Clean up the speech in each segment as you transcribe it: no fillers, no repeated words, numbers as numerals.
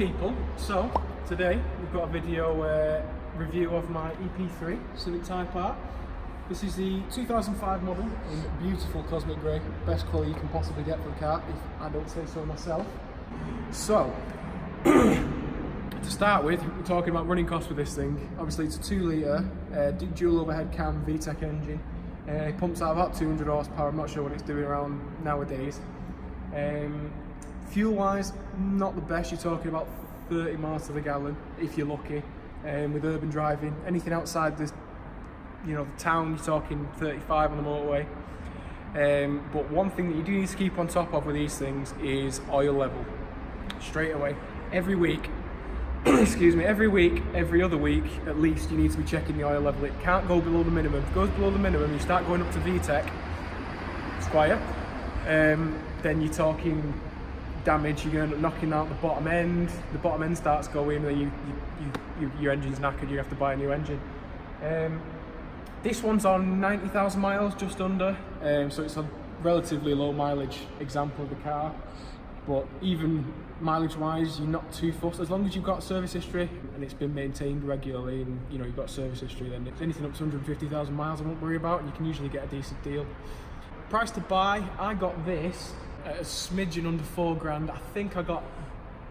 people, so today we've got a video review of my EP3 Civic Type R. This is the 2005 model in beautiful cosmic grey, best colour you can possibly get for a car, if I don't say so myself. So, to start with, we're talking about running costs with this thing. Obviously it's a 2 litre dual overhead cam VTEC engine. It pumps out about 200 horsepower, I'm not sure what it's doing around nowadays. Fuel wise, not the best, you're talking about 30 miles to the gallon if you're lucky. With urban driving, anything outside the town, you're talking 35 on the motorway. But one thing that you do need to keep on top of with these things is oil level. Straight away, every week, excuse me, every other week at least, you need to be checking the oil level. It can't go below the minimum. If it goes below the minimum, you start going up to VTEC, Squire, then you're talking damage. You're going to end up knocking out the bottom end. The bottom end starts going, then your engine's knackered, you have to buy a new engine. This one's on 90,000 miles, just under, so it's a relatively low mileage example of the car. But even mileage wise, you're not too fussed as long as you've got service history and it's been maintained regularly, and you've got service history. Then if anything up to 150,000 miles, I won't worry about, and you can usually get a decent deal. Price to buy, I got this at a smidgen under £4 I think I got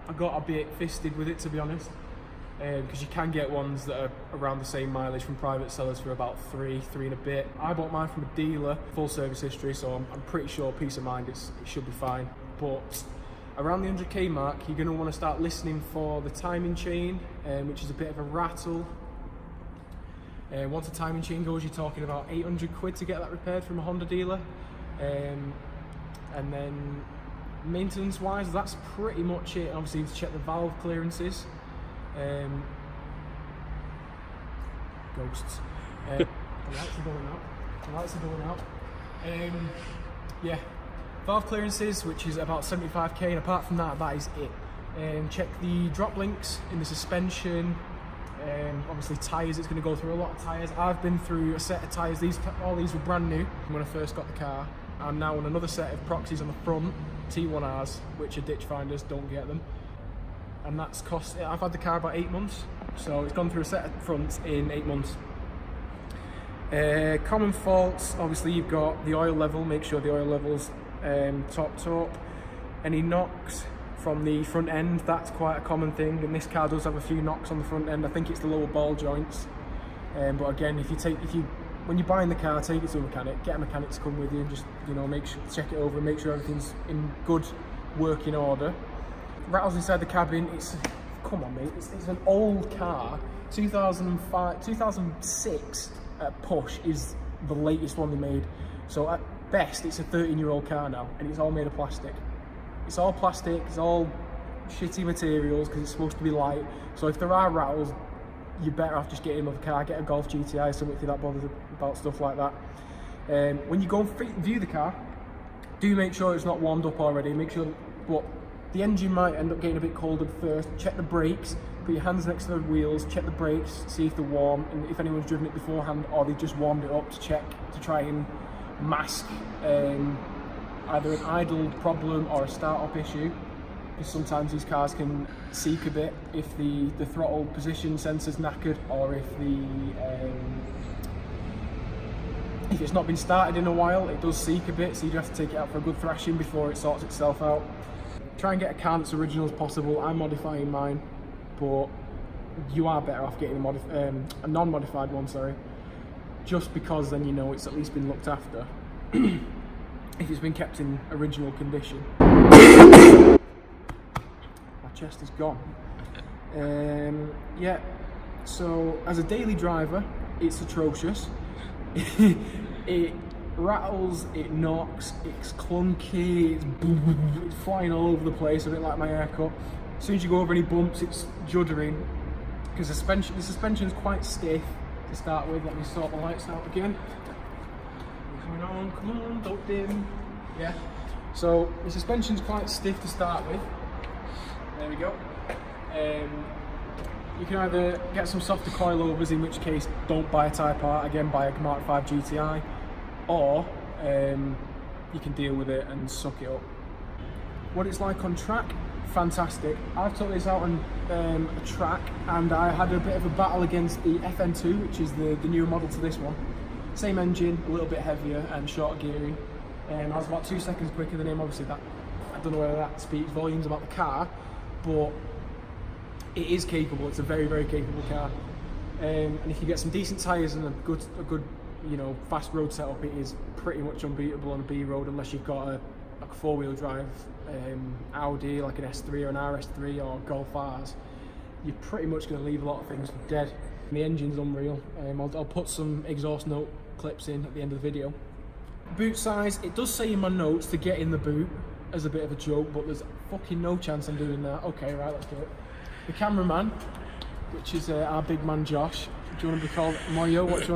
a bit fisted with it, to be honest, because you can get ones that are around the same mileage from private sellers for about three and a bit. I bought mine from a dealer, full service history, so I'm pretty sure, peace of mind, it should be fine. But around the 100k mark, you're going to want to start listening for the timing chain, which is a bit of a rattle. Once the timing chain goes, you're talking about 800 quid to get that repaired from a Honda dealer. And then maintenance wise, that's pretty much it. Obviously you have to check the valve clearances. Ghosts. The lights are going out. Yeah, valve clearances, which is about 75k, and apart from that, that is it. Check the drop links in the suspension. Obviously tyres, it's going to go through a lot of tyres. I've been through a set of tyres, all these were brand new when I first got the car. I'm now on another set of proxies on the front, T1Rs, which are ditch finders, don't get them. And that's cost, I've had the car about 8 months, so it's gone through a set of fronts in 8 months. Common faults, obviously you've got the oil level, make sure the oil level's top. Any knocks from the front end, that's quite a common thing, and this car does have a few knocks on the front end. I think it's the lower ball joints. But again, when you're buying the car, take it to a mechanic, get a mechanic to come with you and just check it over and make sure everything's in good working order. Rattles inside the cabin, come on mate, it's an old car. 2006 at push is the latest one they made, so at best it's a 13-year-old car now, and it's all made of plastic. It's all plastic, it's all shitty materials because it's supposed to be light, so if there are rattles, you're better off just getting another car, get a Golf GTI, something if you're that bothered about stuff like that. When you go and view the car, do make sure it's not warmed up already. Make sure the engine might end up getting a bit cold at first. Check the brakes, put your hands next to the wheels, check the brakes, see if they're warm, and if anyone's driven it beforehand or they just warmed it up to try and mask either an idle problem or a start-up issue. Because sometimes these cars can seek a bit if the throttle position sensor's knackered, or if it's not been started in a while, it does seek a bit, so you have to take it out for a good thrashing before it sorts itself out. Try and get a car that's original as possible. I'm modifying mine, but you are better off getting a non-modified one, just because then it's at least been looked after if it's been kept in original condition. Chest is gone. Yeah, so as a daily driver, it's atrocious. It rattles, it knocks, it's clunky, it's flying all over the place, a bit like my haircut. As soon as you go over any bumps, it's juddering, because the suspension is quite stiff to start with. Let me sort the lights out again. Come on, don't dim. Yeah, so the suspension's quite stiff to start with. There we go. You can either get some softer coilovers, in which case don't buy a Type R, again buy a Mark 5 GTI, or you can deal with it and suck it up. What it's like on track, fantastic. I've took this out on a track, and I had a bit of a battle against the FN2, which is the newer model to this one. Same engine, a little bit heavier and shorter gearing. I was about 2 seconds quicker than him. Obviously, that I don't know whether that speaks volumes about the car, but it is capable. It's a very, very capable car. And if you get some decent tyres and a good, you know, fast road setup, it is pretty much unbeatable on a B road, unless you've got a four-wheel drive Audi, like an S3 or an RS3 or Golf Rs. You're pretty much going to leave a lot of things dead. And the engine's unreal. I'll put some exhaust note clips in at the end of the video. Boot size, it does say in my notes to get in the boot as a bit of a joke, but there's fucking no chance I'm doing that. Okay, right, let's do it. The cameraman, which is our big man Josh. Do you want to be called Moyo? What do you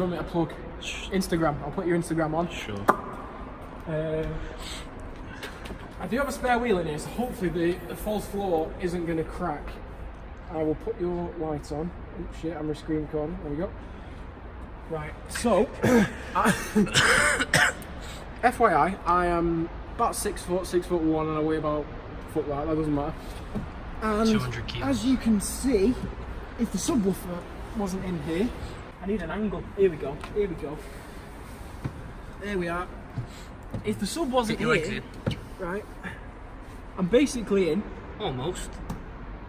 want me to plug? Instagram. I'll put your Instagram on. Sure. I do have a spare wheel in here, so hopefully the false floor isn't going to crack. I will put your lights on. Oh shit, I'm screen recording. There we go. Right, so FYI, I am about 6 foot, 6'1", and I weigh about a foot that doesn't matter. And 200 kilos. as you can see, if the subwoofer wasn't in here, I need an angle. Here we go. Here we go. There we are. If the sub wasn't here, right, I'm basically in. Almost.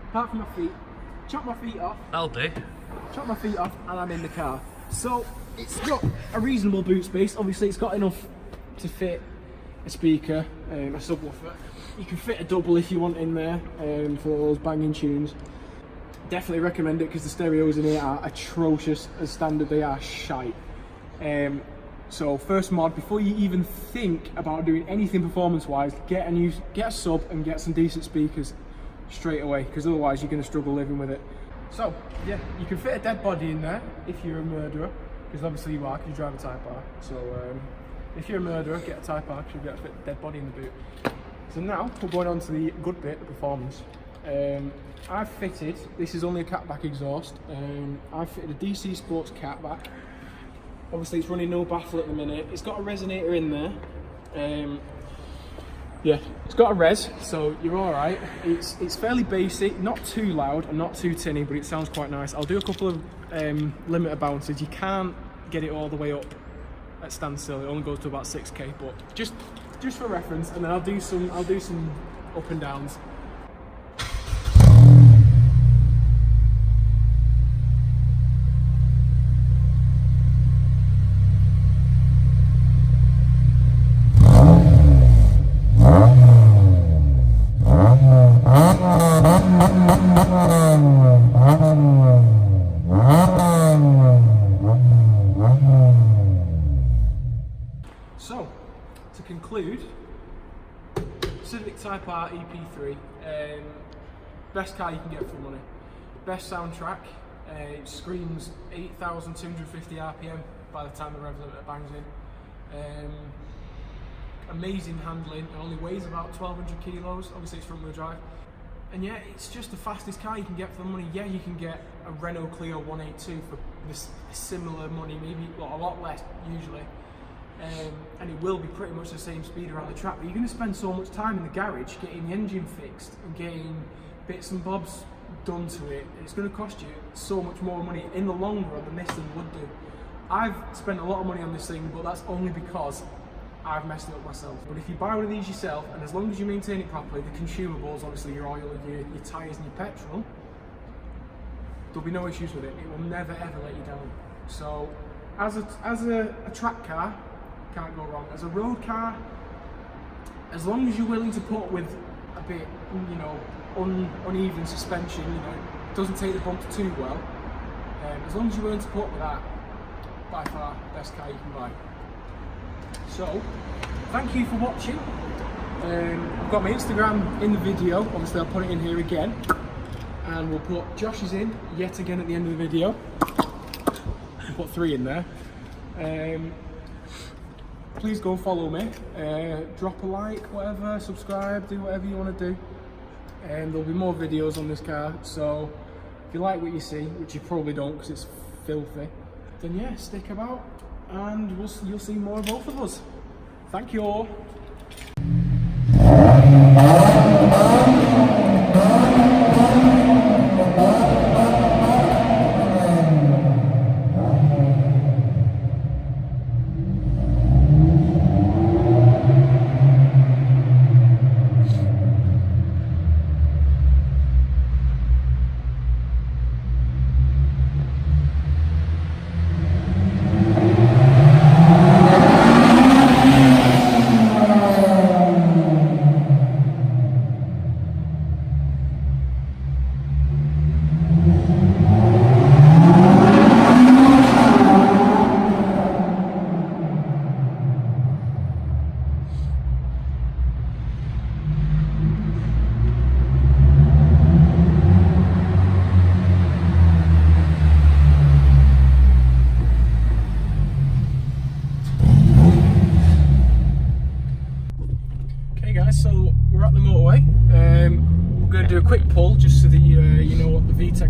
Apart from my feet. Chop my feet off. That'll do. Chop my feet off, and I'm in the car. So it's got a reasonable boot space. Obviously, it's got enough to fit a speaker, a subwoofer. You can fit a double if you want in there for those banging tunes. Definitely recommend it because the stereos in here are atrocious as standard. They are shite. So first mod, before you even think about doing anything performance-wise, get a sub and get some decent speakers straight away, because otherwise you're going to struggle living with it. So yeah, you can fit a dead body in there if you're a murderer, because obviously you are, because you drive a Type R. So if you're a murderer, get a Type R, because you'll be able to fit a dead body in the boot. So now we're going on to the good bit, the performance. I've fitted, this is only a catback exhaust, I've fitted a DC Sports catback. Obviously it's running no baffle at the minute. It's got a resonator in there. Yeah, it's got a res, so you're alright. It's fairly basic, not too loud and not too tinny, but it sounds quite nice. I'll do a couple of limiter bounces. You can't get it all the way up at standstill. It only goes to about 6k, but just for reference, and then I'll do some up and downs. So, to conclude, Civic Type R EP3, best car you can get for the money. Best soundtrack, it screams 8,250 RPM by the time the rev limiter bangs in. Amazing handling, it only weighs about 1,200 kilos, obviously it's front wheel drive. And yeah, it's just the fastest car you can get for the money. Yeah, you can get a Renault Clio 182 for this similar money, maybe a lot less usually. And it will be pretty much the same speed around the track, but you're going to spend so much time in the garage getting the engine fixed and getting bits and bobs done to it. It's going to cost you so much more money in the long run than this thing would do. I've spent a lot of money on this thing, but that's only because I've messed it up myself. But if you buy one of these yourself, and as long as you maintain it properly, the consumables, obviously your oil, your tyres and your petrol, there'll be no issues with it. It will never ever let you down. So as a track car, can't go wrong. As a road car, as long as you're willing to put up with a bit, you know, uneven suspension, you know, it doesn't take the bumps too well. As long as you're willing to put up with that, by far best car you can buy. So, thank you for watching. I've got my Instagram in the video. Obviously, I'll put it in here again, and we'll put Josh's in yet again at the end of the video. We'll put 3 in there. Please go follow me, drop a like, whatever, subscribe, do whatever you want to do. And there'll be more videos on this car, so if you like what you see, which you probably don't because it's filthy, then yeah, stick about and you'll see more of both of us. Thank you all.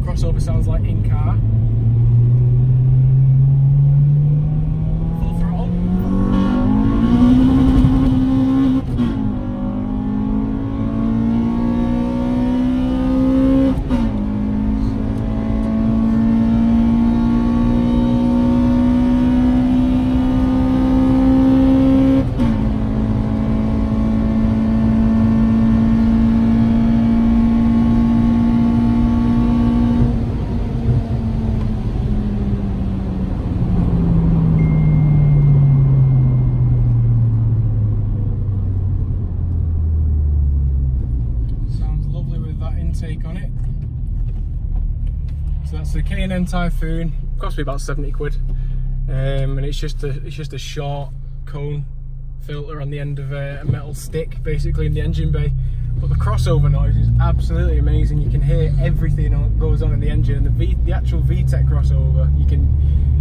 crossover sounds like in car. Full throttle. Intake on it. So that's the K&N Typhoon. Cost me about 70 quid, and it's just a short cone filter on the end of a metal stick, basically in the engine bay. But the crossover noise is absolutely amazing. You can hear everything that goes on in the engine, and the actual VTEC crossover, you can